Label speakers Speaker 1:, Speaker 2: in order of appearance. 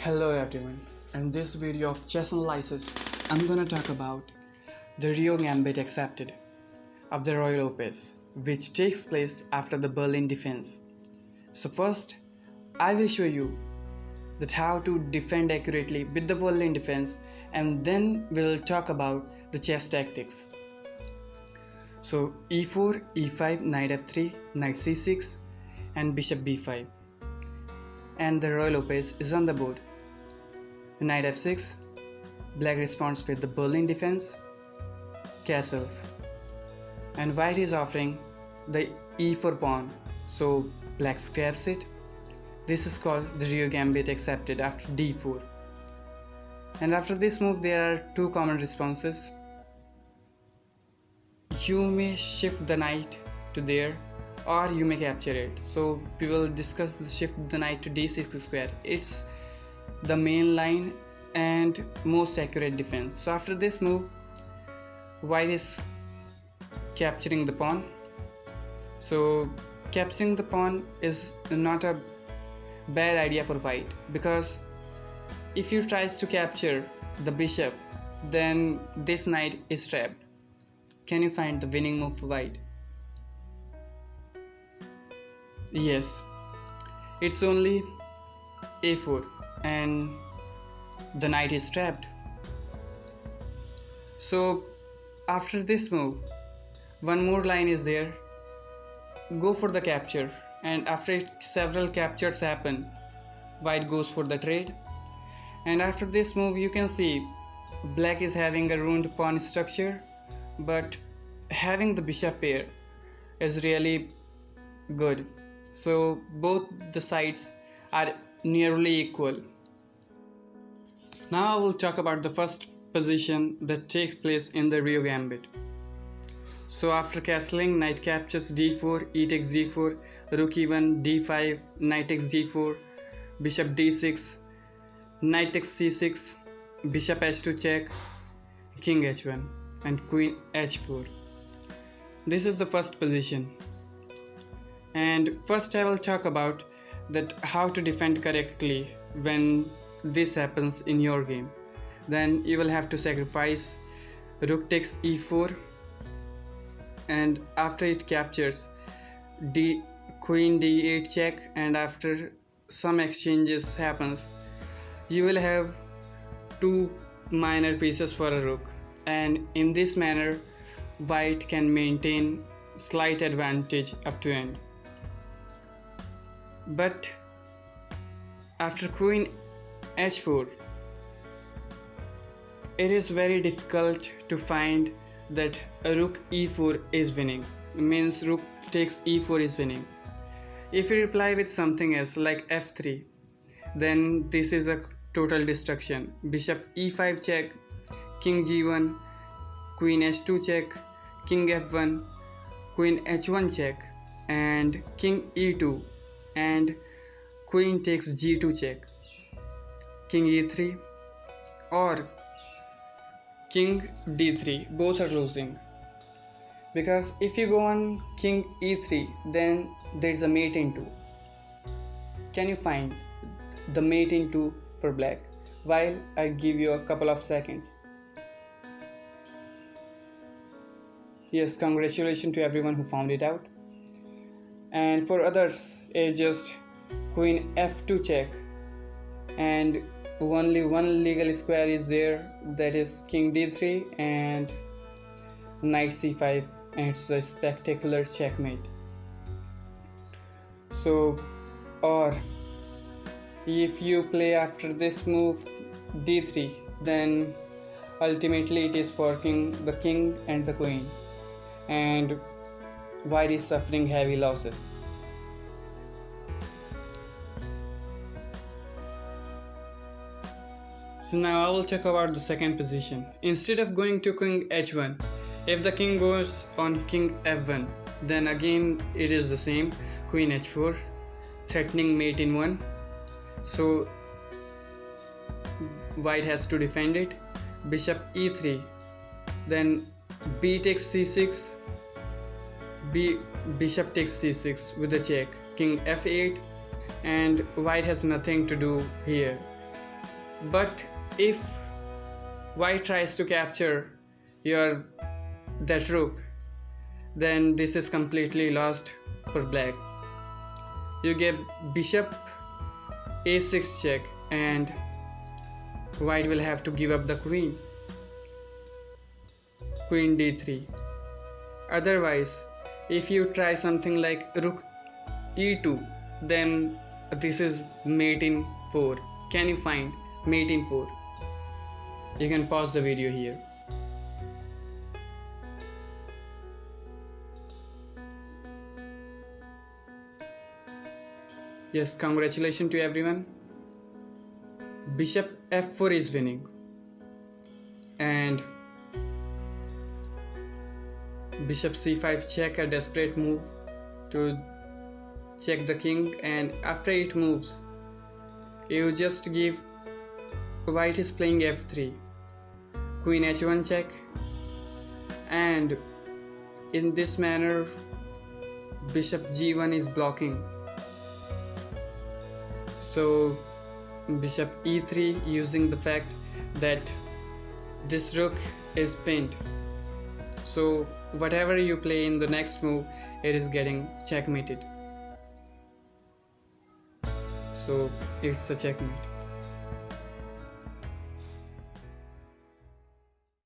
Speaker 1: Hello everyone, in this video of chess analysis, I'm gonna talk about the Rio Gambit accepted of the RUY Lopez, which takes place after the Berlin defense. So first, I will show you that how to defend accurately with the Berlin defense, and then we'll talk about the chess tactics. So e4, e5, knight f3, knight c6 and bishop b5, and the RUY Lopez is on the board. Knight f6, black responds with the Berlin defense, castles, and white is offering the e4 pawn, so black scraps it. This is called the Rio Gambit accepted after d4. And after this move there are two common responses. You may shift the knight to there, or you may capture it. So we will discuss the shift the knight to d6 square. It's the main line and most accurate defense. So after this move, white is capturing the pawn. So capturing the pawn is not a bad idea for white, because if you tries to capture the bishop, then this knight is trapped. Can you find the winning move for white? Yes, it's only a4 and the knight is trapped. So after this move, one more line is there. Go for the capture, and after several captures happen, white goes for the trade. And after this move you can see black is having a ruined pawn structure, but having the bishop pair is really good. So both the sides are nearly equal. Now I will talk about the first position that takes place in the Rio Gambit. So after castling, knight captures d4, e takes d4, rook e1, d5, knight takes d4, bishop d6, knight takes c6, bishop h2 check, king h1 and queen h4. This is the first position. And first I will talk about that how to defend correctly when this happens in your game. Then you will have to sacrifice rook takes e4, and after it captures queen d8 check, and after some exchanges happens, you will have two minor pieces for a rook, and in this manner white can maintain slight advantage up to end. But after queen h4, it is very difficult to find that a rook e4 is winning, means rook takes e4 is winning. If you reply with something else like f3, then this is a total destruction. Bishop e5 check, king g1, queen h2 check, king f1, queen h1 check, and king e2, and queen takes g2 check, king e3 or king d3. Both are losing, because if you go on king e3, then there is a mate in 2. Can you find the mate in 2 for black? While I give you a couple of seconds. Yes, congratulations to everyone who found it out. And for others, it's just queen f2 check, and only one legal square is there, that is king d3 and knight c5, and it's a spectacular checkmate. So, or if you play after this move d3, then ultimately it is for the king and the queen, and white is suffering heavy losses. So now I will talk about the second position. Instead of going to king h1, if the king goes on king f1, then again it is the same, queen h4, threatening mate in 1. So white has to defend it. Bishop e3, then b takes c6, bishop takes c6 with a check, king f8, and white has nothing to do here. But if white tries to capture that rook, then this is completely lost for black. You get bishop a6 check, and white will have to give up the queen. Queen d3. Otherwise, if you try something like rook e2, then this is mate in 4. Can you find mate in 4? You can pause the video here. Yes, congratulations to everyone. Bishop f4 is winning, and bishop c5 check, a desperate move to check the king, and after it moves, you just give. White is playing f3, queen h1 check, and in this manner bishop g1 is blocking. So bishop e3, using the fact that this rook is pinned, so whatever you play in the next move, it is getting checkmated. So it's a checkmate.